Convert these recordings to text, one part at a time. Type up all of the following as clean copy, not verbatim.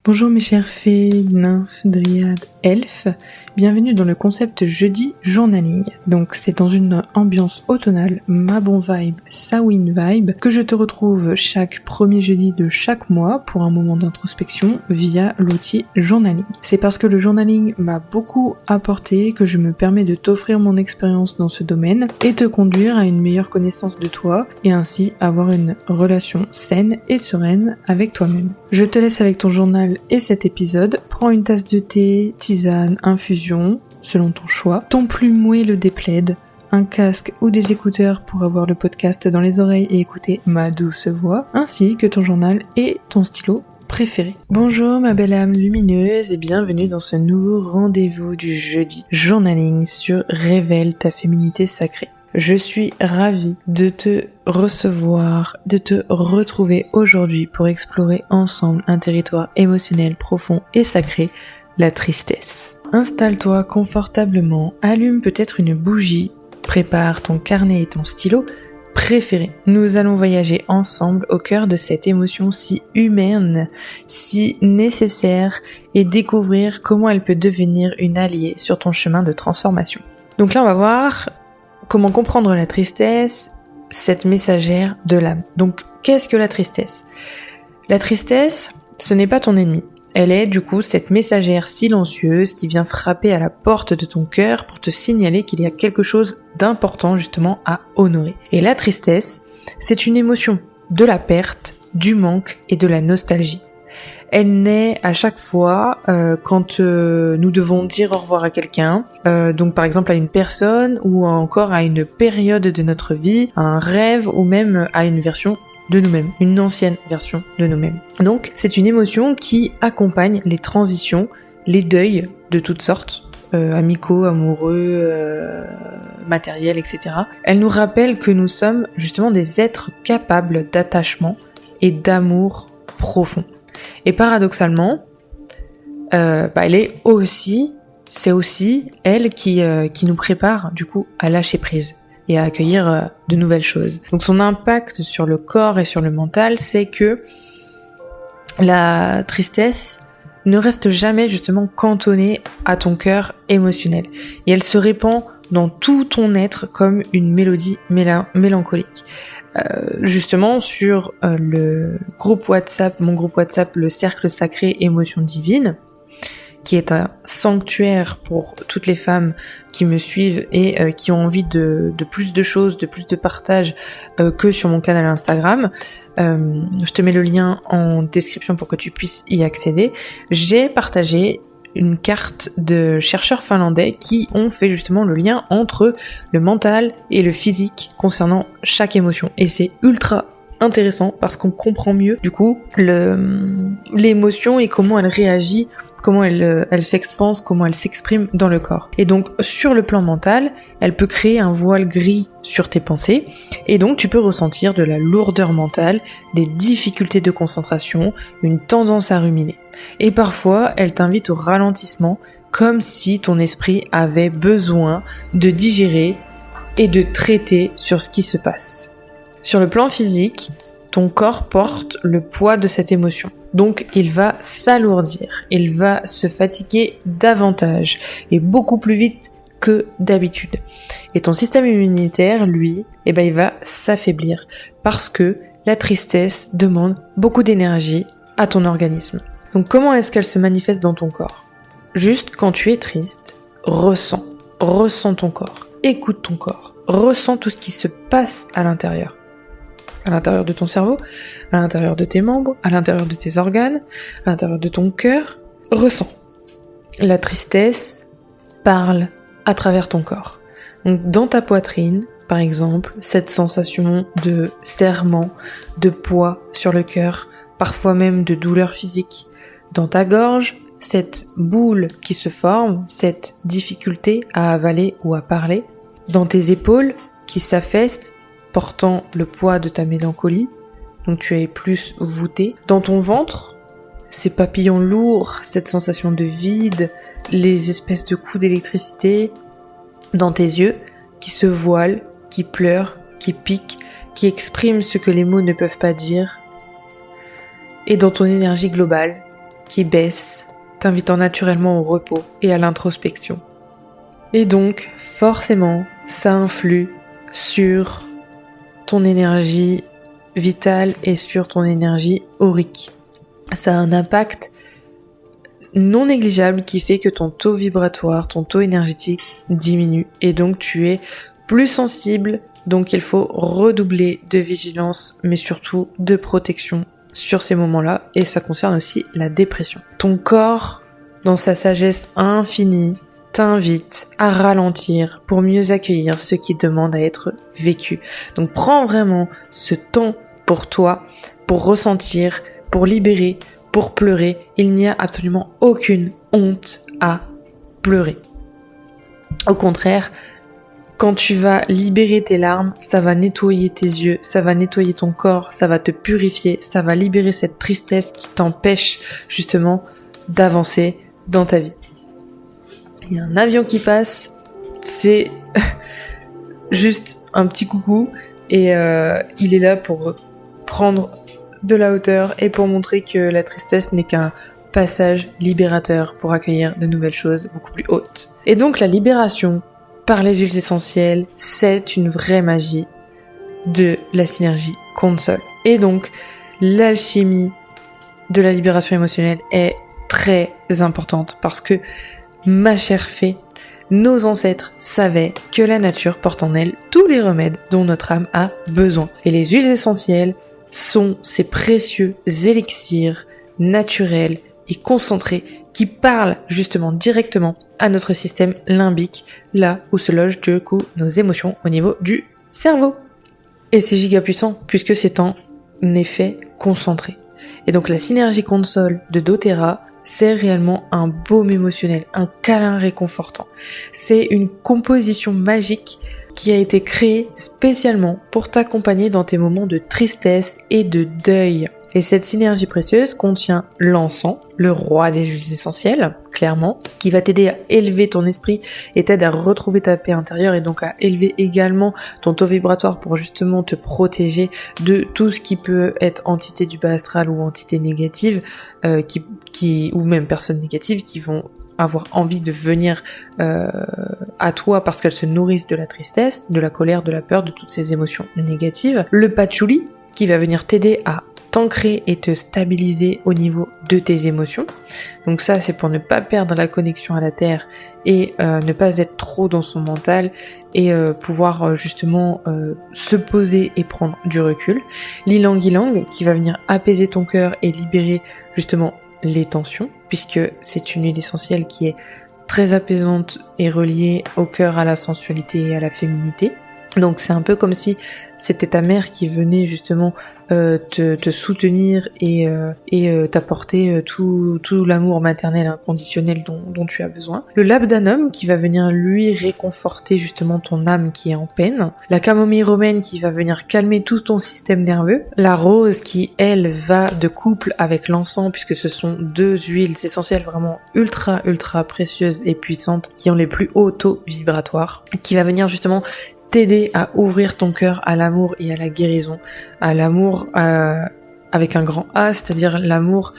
Bonjour mes chères fées, nymphes, dryades, elfes, bienvenue dans le concept jeudi journaling. Donc c'est dans une ambiance automnale, ma bon vibe, Samhain vibe, que je te retrouve chaque premier jeudi de chaque mois pour un moment d'introspection via l'outil journaling. C'est parce que le journaling m'a beaucoup apporté que je me permets de t'offrir mon expérience dans ce domaine et te conduire à une meilleure connaissance de toi et ainsi avoir une relation saine et sereine avec toi-même. Je te laisse avec ton journal et cet épisode. Prends une tasse de thé, tisane, infusion, selon ton choix. Ton plumouet le déplaide, un casque ou des écouteurs pour avoir le podcast dans les oreilles et écouter ma douce voix, ainsi que ton journal et ton stylo préféré. Bonjour ma belle âme lumineuse et bienvenue dans ce nouveau rendez-vous du jeudi journaling sur Révèle ta féminité sacrée. Je suis ravie de te recevoir, de te retrouver aujourd'hui pour explorer ensemble un territoire émotionnel profond et sacré, la tristesse. Installe-toi confortablement, allume peut-être une bougie, prépare ton carnet et ton stylo préféré. Nous allons voyager ensemble au cœur de cette émotion si humaine, si nécessaire et découvrir comment elle peut devenir une alliée sur ton chemin de transformation. Donc là on va voir comment comprendre la tristesse, cette messagère de l'âme. Donc, qu'est-ce que la tristesse ? La tristesse, ce n'est pas ton ennemi. Elle est du coup cette messagère silencieuse qui vient frapper à la porte de ton cœur pour te signaler qu'il y a quelque chose d'important justement à honorer. Et la tristesse, c'est une émotion de la perte, du manque et de la nostalgie. Elle naît à chaque fois quand nous devons dire au revoir à quelqu'un, donc par exemple à une personne ou encore à une période de notre vie, à un rêve ou même à une version de nous-mêmes, une ancienne version de nous-mêmes. Donc c'est une émotion qui accompagne les transitions, les deuils de toutes sortes, amicaux, amoureux, matériels, etc. Elle nous rappelle que nous sommes justement des êtres capables d'attachement et d'amour profond. Et paradoxalement, c'est aussi elle qui nous prépare du coup à lâcher prise et à accueillir de nouvelles choses. Donc son impact sur le corps et sur le mental, c'est que la tristesse ne reste jamais justement cantonnée à ton cœur émotionnel. Et elle se répand dans tout ton être comme une mélodie mélancolique. Justement sur le groupe WhatsApp, mon groupe WhatsApp, le Cercle Sacré Émotions Divines, qui est un sanctuaire pour toutes les femmes qui me suivent et qui ont envie de plus de choses, de plus de partage que sur mon canal Instagram. Je te mets le lien en description pour que tu puisses y accéder. J'ai partagé une carte de chercheurs finlandais qui ont fait justement le lien entre le mental et le physique concernant chaque émotion. Et c'est ultra intéressant parce qu'on comprend mieux du coup l'émotion et comment elle réagit, comment elle s'expanse, comment elle s'exprime dans le corps. Et donc sur le plan mental, elle peut créer un voile gris sur tes pensées et donc tu peux ressentir de la lourdeur mentale, des difficultés de concentration, une tendance à ruminer. Et parfois, elle t'invite au ralentissement comme si ton esprit avait besoin de digérer et de traiter sur ce qui se passe. Sur le plan physique, ton corps porte le poids de cette émotion. Donc il va s'alourdir, il va se fatiguer davantage et beaucoup plus vite que d'habitude. Et ton système immunitaire, lui, il va s'affaiblir parce que la tristesse demande beaucoup d'énergie à ton organisme. Donc comment est-ce qu'elle se manifeste dans ton corps ? Juste quand tu es triste, ressens ton corps, écoute ton corps, ressens tout ce qui se passe à l'intérieur de ton cerveau, à l'intérieur de tes membres, à l'intérieur de tes organes, à l'intérieur de ton cœur. Ressens. La tristesse parle à travers ton corps. Donc dans ta poitrine, par exemple, cette sensation de serrement, de poids sur le cœur, parfois même de douleur physique. Dans ta gorge, cette boule qui se forme, cette difficulté à avaler ou à parler. Dans tes épaules qui s'affaissent, portant le poids de ta mélancolie, donc tu es plus voûté. Dans ton ventre, ces papillons lourds, cette sensation de vide, les espèces de coups d'électricité. Dans tes yeux, qui se voilent, qui pleurent, qui piquent, qui expriment ce que les mots ne peuvent pas dire. Et dans ton énergie globale, qui baisse, t'invitant naturellement au repos et à l'introspection. Et donc, forcément, ça influe sur ton énergie vitale et sur ton énergie aurique. Ça a un impact non négligeable qui fait que ton taux vibratoire, ton taux énergétique diminue et donc tu es plus sensible, donc il faut redoubler de vigilance mais surtout de protection sur ces moments-là et ça concerne aussi la dépression. Ton corps, dans sa sagesse infinie, t'invite à ralentir pour mieux accueillir ce qui demande à être vécu. Donc prends vraiment ce temps pour toi, pour ressentir, pour libérer, pour pleurer. Il n'y a absolument aucune honte à pleurer. Au contraire, quand tu vas libérer tes larmes, ça va nettoyer tes yeux, ça va nettoyer ton corps, ça va te purifier, ça va libérer cette tristesse qui t'empêche justement d'avancer dans ta vie. Il y a un avion qui passe, c'est juste un petit coucou et il est là pour prendre de la hauteur et pour montrer que la tristesse n'est qu'un passage libérateur pour accueillir de nouvelles choses beaucoup plus hautes. Et donc la libération par les huiles essentielles, c'est une vraie magie de la synergie console. Et donc l'alchimie de la libération émotionnelle est très importante parce que, ma chère fée, nos ancêtres savaient que la nature porte en elle tous les remèdes dont notre âme a besoin. Et les huiles essentielles sont ces précieux élixirs naturels et concentrés qui parlent justement directement à notre système limbique, là où se logent du coup nos émotions au niveau du cerveau. Et c'est giga puissant puisque c'est en effet concentré. Et donc la synergie console de doTERRA, c'est réellement un baume émotionnel, un câlin réconfortant. C'est une composition magique qui a été créée spécialement pour t'accompagner dans tes moments de tristesse et de deuil. Et cette synergie précieuse contient l'encens, le roi des huiles essentielles, clairement, qui va t'aider à élever ton esprit et t'aide à retrouver ta paix intérieure et donc à élever également ton taux vibratoire pour justement te protéger de tout ce qui peut être entité du bas astral ou entité négative, ou même personnes négatives qui vont avoir envie de venir à toi parce qu'elles se nourrissent de la tristesse, de la colère, de la peur, de toutes ces émotions négatives. Le patchouli qui va venir t'aider à t'ancrer et te stabiliser au niveau de tes émotions. Donc ça, c'est pour ne pas perdre la connexion à la terre et ne pas être trop dans son mental et pouvoir justement se poser et prendre du recul. L'ylang-ylang qui va venir apaiser ton cœur et libérer justement les tensions, puisque c'est une huile essentielle qui est très apaisante et reliée au cœur, à la sensualité et à la féminité. Donc c'est un peu comme si c'était ta mère qui venait justement te soutenir et t'apporter tout l'amour maternel inconditionnel dont tu as besoin. Le labdanum qui va venir lui réconforter justement ton âme qui est en peine. La camomille romaine qui va venir calmer tout ton système nerveux. La rose qui elle va de couple avec l'encens puisque ce sont deux huiles essentielles vraiment ultra précieuses et puissantes qui ont les plus hauts taux vibratoires, qui va venir justement t'aider à ouvrir ton cœur à l'amour et à la guérison, à l'amour avec un grand A, c'est-à-dire l'amour,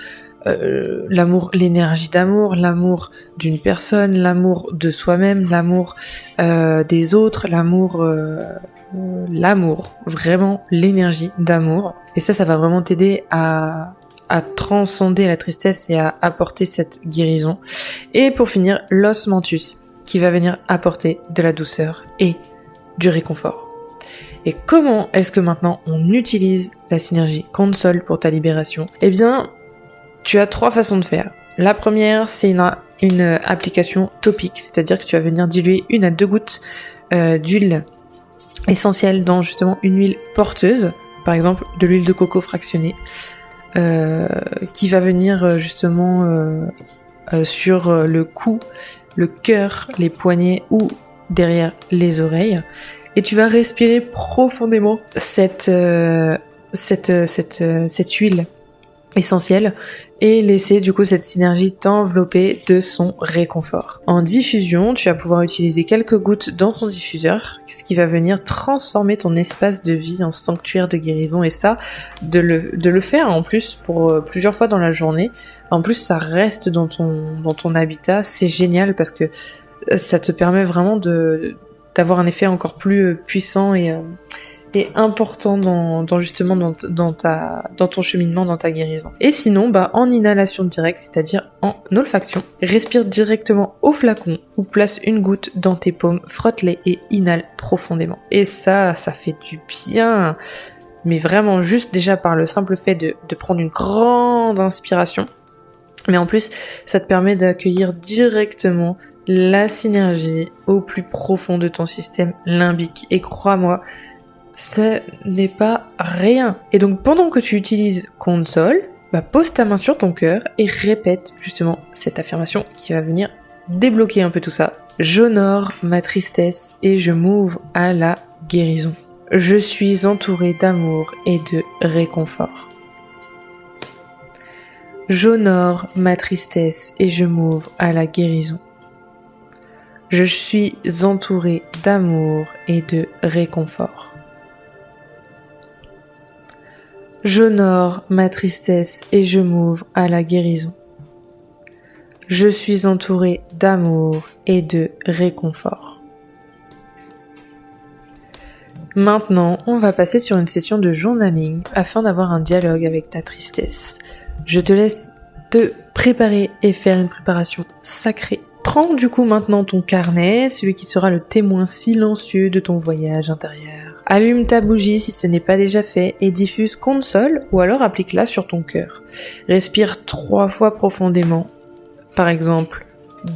l'énergie d'amour, l'amour d'une personne, l'amour de soi-même, l'amour des autres, l'amour, vraiment l'énergie d'amour. Et ça va vraiment t'aider à transcender la tristesse et à apporter cette guérison. Et pour finir, l'osmanthus qui va venir apporter de la douceur et du réconfort. Et comment est-ce que maintenant on utilise la synergie console pour ta libération ? Eh bien, tu as 3 façons de faire. La première, c'est une application topique, c'est-à-dire que tu vas venir diluer 1 à 2 gouttes d'huile essentielle dans justement une huile porteuse, par exemple de l'huile de coco fractionnée, qui va venir justement sur le cou, le cœur, les poignets ou derrière les oreilles, et tu vas respirer profondément cette huile essentiel et laisser du coup cette synergie t'envelopper de son réconfort. En diffusion, tu vas pouvoir utiliser quelques gouttes dans ton diffuseur, ce qui va venir transformer ton espace de vie en sanctuaire de guérison, et ça, de le faire en plus pour plusieurs fois dans la journée. En plus, ça reste dans ton habitat, c'est génial parce que ça te permet vraiment d'avoir un effet encore plus puissant et important dans ton cheminement, dans ta guérison. Et sinon, en inhalation directe, c'est-à-dire en olfaction, respire directement au flacon ou place une goutte dans tes paumes, frotte-les et inhale profondément. Et ça fait du bien, mais vraiment juste déjà par le simple fait de prendre une grande inspiration. Mais en plus, ça te permet d'accueillir directement la synergie au plus profond de ton système limbique. Et crois-moi, ce n'est pas rien. Et donc pendant que tu utilises Console, pose ta main sur ton cœur et répète justement cette affirmation qui va venir débloquer un peu tout ça. J'honore ma tristesse et je m'ouvre à la guérison. Je suis entourée d'amour et de réconfort. J'honore ma tristesse et je m'ouvre à la guérison. Je suis entourée d'amour et de réconfort. J'honore ma tristesse et je m'ouvre à la guérison. Je suis entourée d'amour et de réconfort. Maintenant, on va passer sur une session de journaling afin d'avoir un dialogue avec ta tristesse. Je te laisse te préparer et faire une préparation sacrée. Prends du coup maintenant ton carnet, celui qui sera le témoin silencieux de ton voyage intérieur. Allume ta bougie si ce n'est pas déjà fait et diffuse Console ou alors applique-la sur ton cœur. Respire 3 fois profondément, par exemple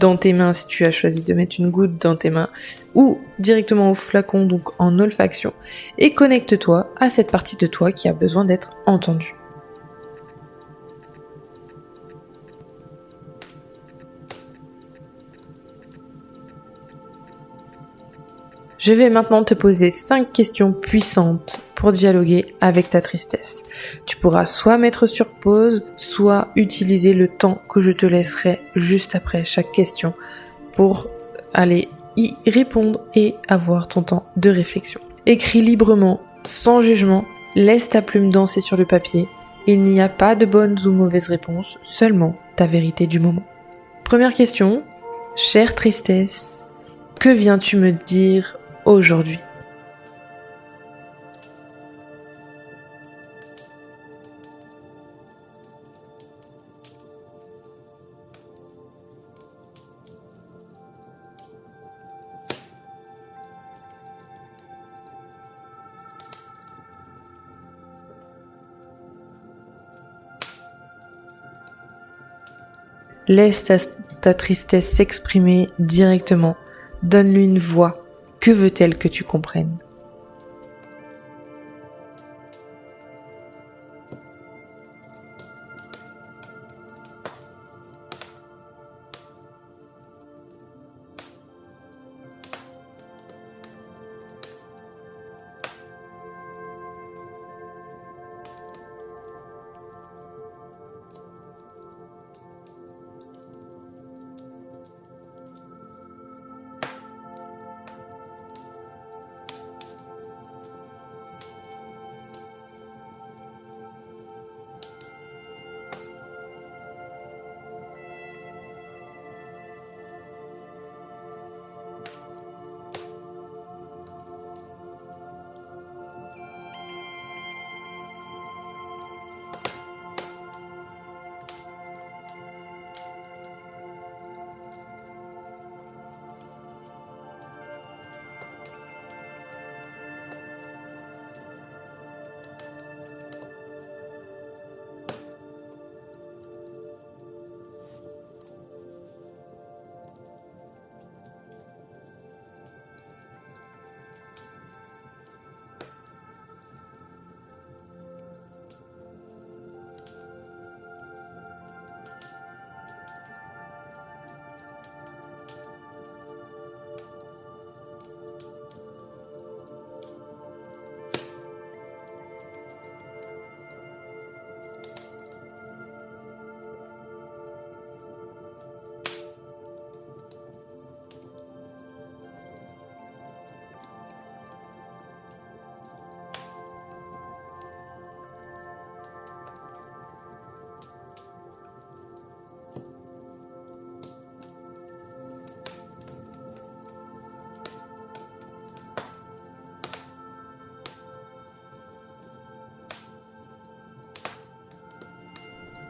dans tes mains si tu as choisi de mettre une goutte dans tes mains ou directement au flacon, donc en olfaction, et connecte-toi à cette partie de toi qui a besoin d'être entendue. Je vais maintenant te poser 5 questions puissantes pour dialoguer avec ta tristesse. Tu pourras soit mettre sur pause, soit utiliser le temps que je te laisserai juste après chaque question pour aller y répondre et avoir ton temps de réflexion. Écris librement, sans jugement, laisse ta plume danser sur le papier. Il n'y a pas de bonnes ou mauvaises réponses, seulement ta vérité du moment. Première question, chère tristesse, que viens-tu me dire aujourd'hui? Laisse ta tristesse s'exprimer directement. Donne-lui une voix. Que veut-elle que tu comprennes?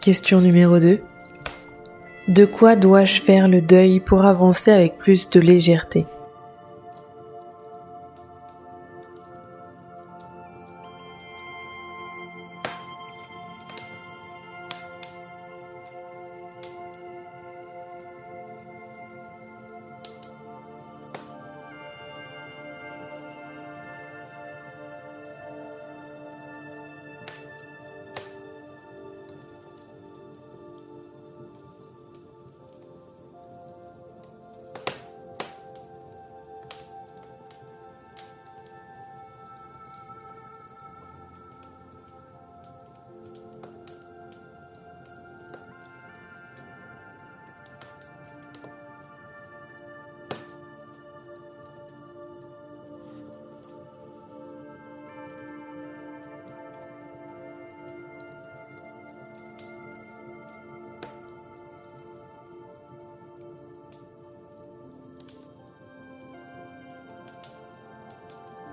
Question numéro 2. De quoi dois-je faire le deuil pour avancer avec plus de légèreté ?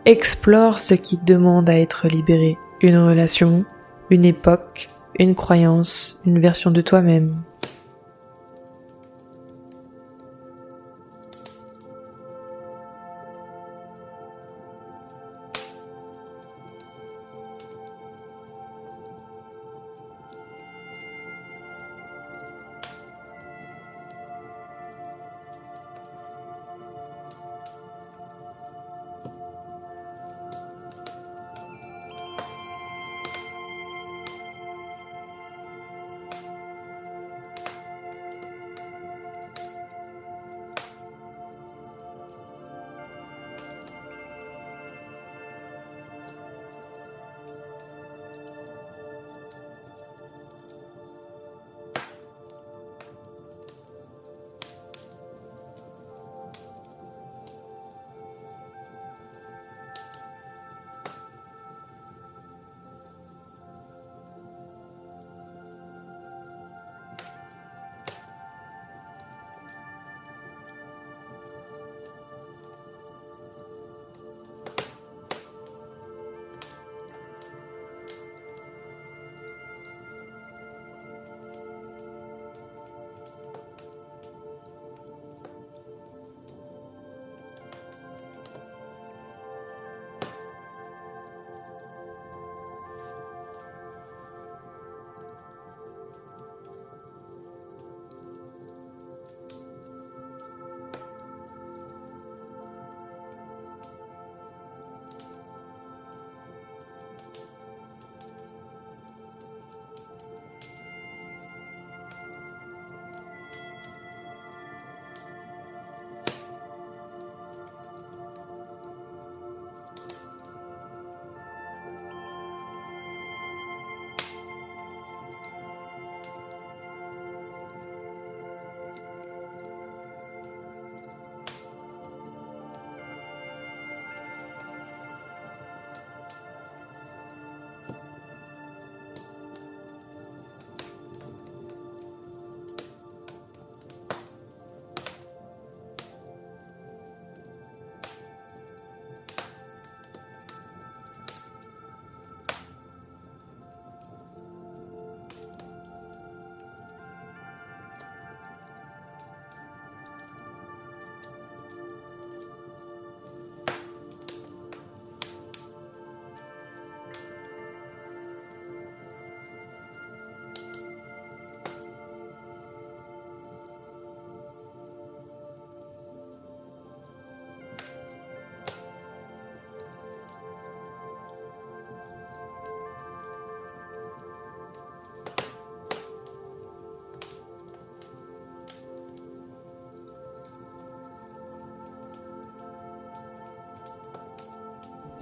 Explore ce qui demande à être libéré. Une relation, une époque, une croyance, une version de toi-même.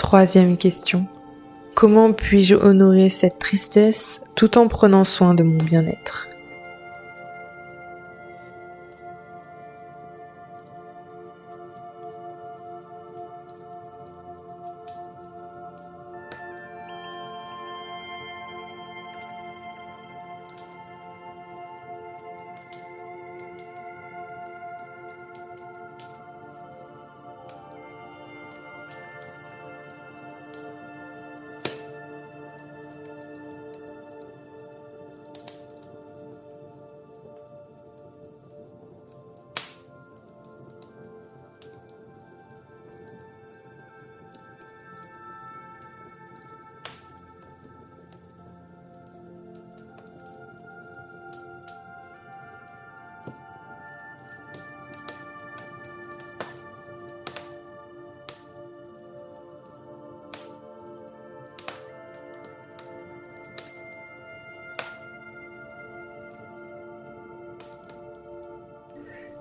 Troisième question. Comment puis-je honorer cette tristesse tout en prenant soin de mon bien-être ?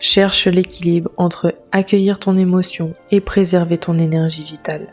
Cherche l'équilibre entre accueillir ton émotion et préserver ton énergie vitale.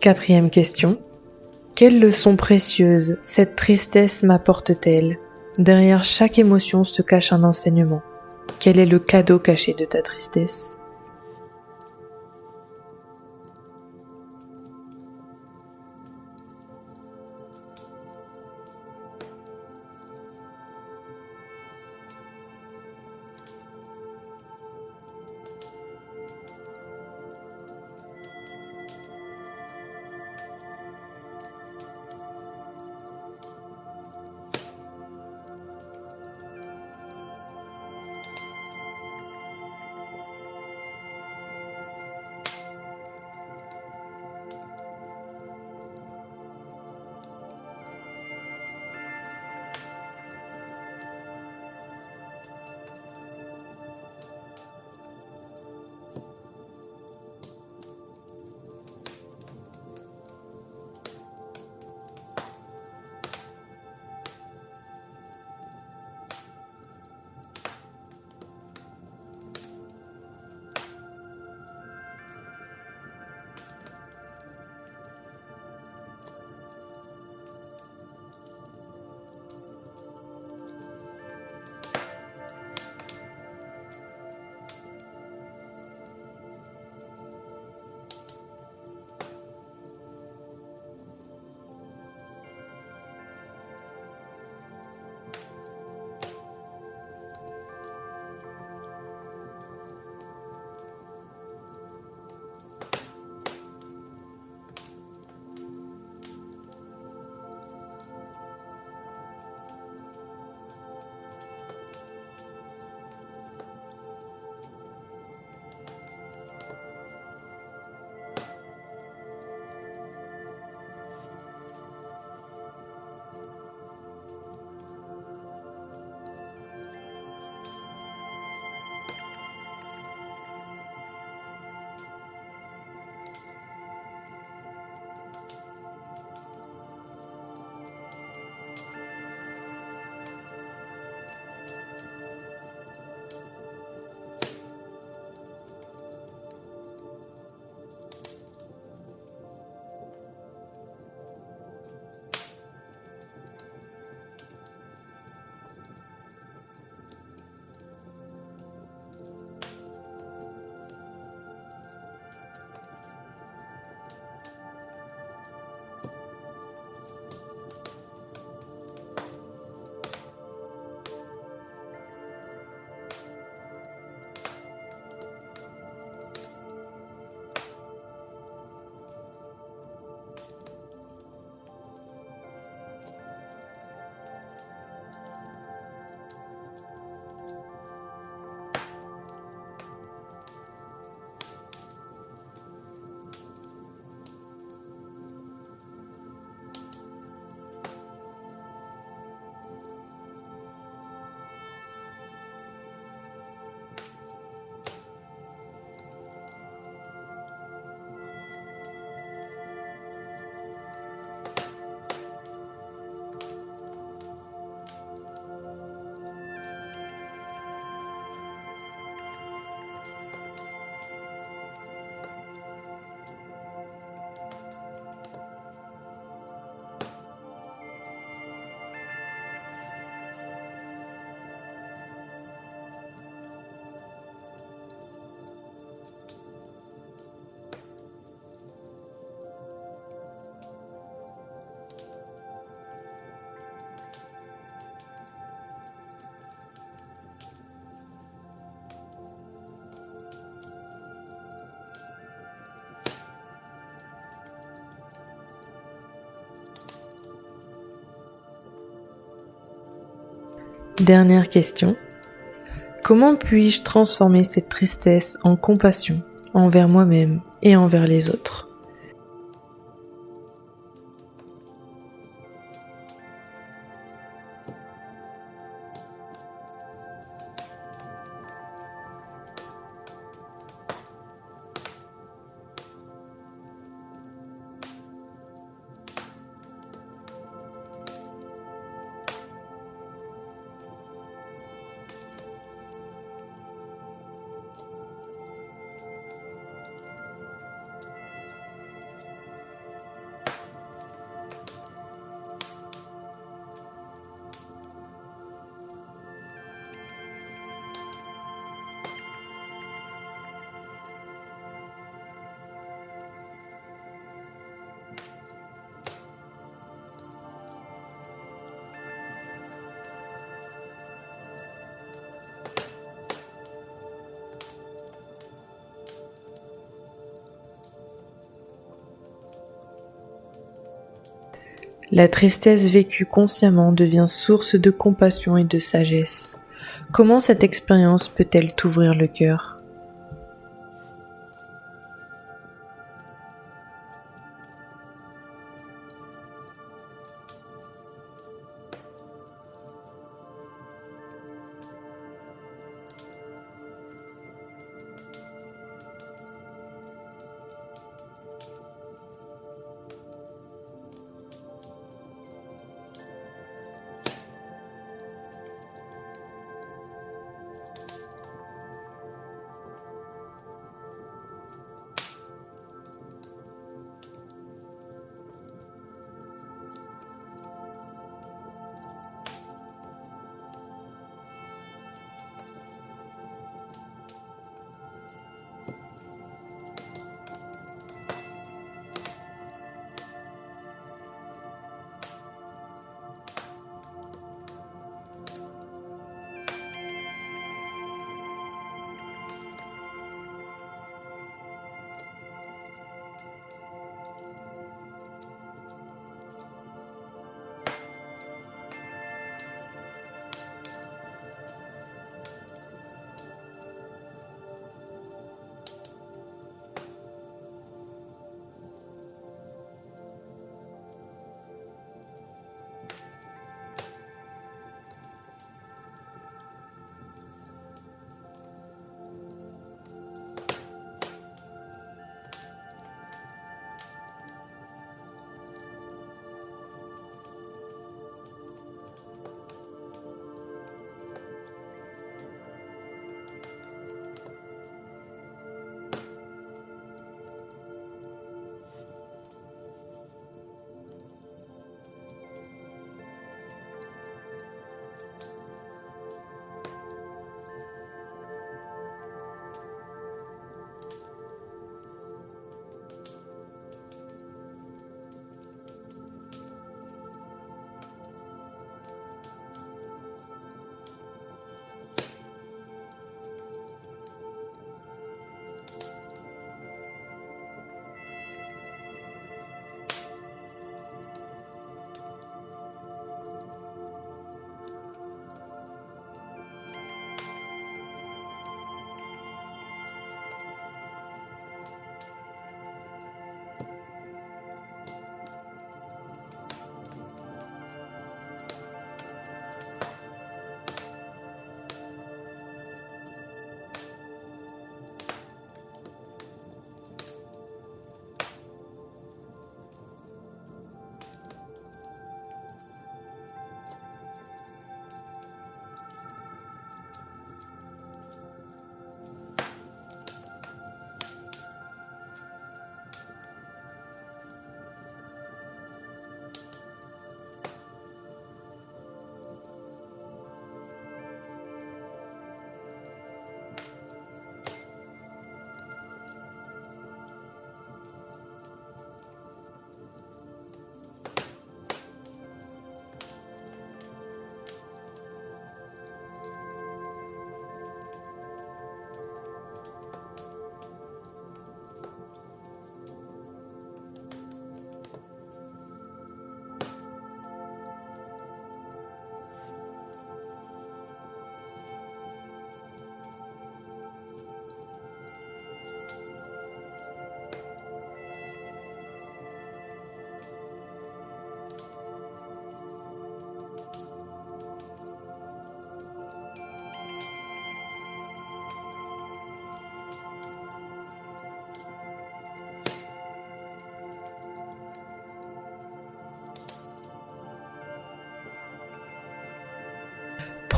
Quatrième question. Quelle leçon précieuse cette tristesse m'apporte-t-elle? Derrière chaque émotion se cache un enseignement. Quel est le cadeau caché de ta tristesse? Dernière question. Comment puis-je transformer cette tristesse en compassion envers moi-même et envers les autres ? La tristesse vécue consciemment devient source de compassion et de sagesse. Comment cette expérience peut-elle t'ouvrir le cœur ?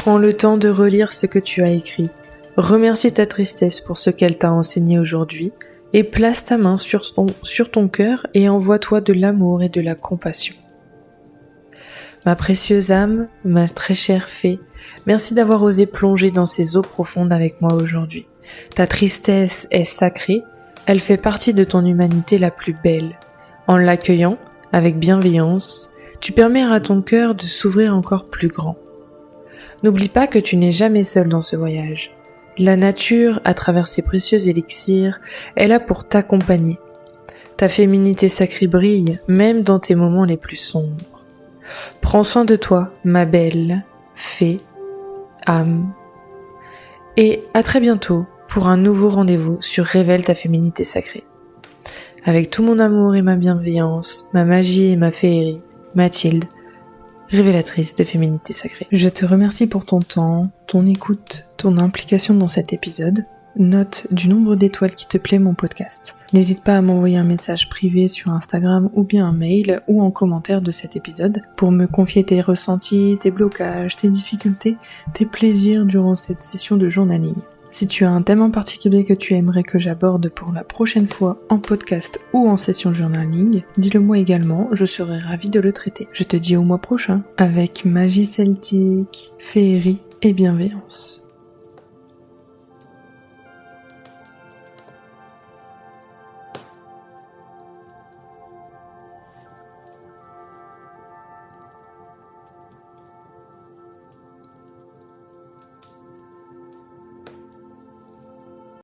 Prends le temps de relire ce que tu as écrit. Remercie ta tristesse pour ce qu'elle t'a enseigné aujourd'hui et place ta main sur ton cœur et envoie-toi de l'amour et de la compassion. Ma précieuse âme, ma très chère fée, merci d'avoir osé plonger dans ces eaux profondes avec moi aujourd'hui. Ta tristesse est sacrée, elle fait partie de ton humanité la plus belle. En l'accueillant, avec bienveillance, tu permets à ton cœur de s'ouvrir encore plus grand. N'oublie pas que tu n'es jamais seul dans ce voyage. La nature, à travers ses précieux élixirs, est là pour t'accompagner. Ta féminité sacrée brille, même dans tes moments les plus sombres. Prends soin de toi, ma belle fée, âme. Et à très bientôt pour un nouveau rendez-vous sur Révèle ta féminité sacrée. Avec tout mon amour et ma bienveillance, ma magie et ma féerie, Mathilde, révélatrice de féminité sacrée. Je te remercie pour ton temps, ton écoute, ton implication dans cet épisode. Note du nombre d'étoiles qui te plaît mon podcast. N'hésite pas à m'envoyer un message privé sur Instagram ou bien un mail ou en commentaire de cet épisode pour me confier tes ressentis, tes blocages, tes difficultés, tes plaisirs durant cette session de journaling. Si tu as un thème en particulier que tu aimerais que j'aborde pour la prochaine fois en podcast ou en session journaling, dis-le moi également, je serai ravie de le traiter. Je te dis au mois prochain avec magie celtique, féerie et bienveillance.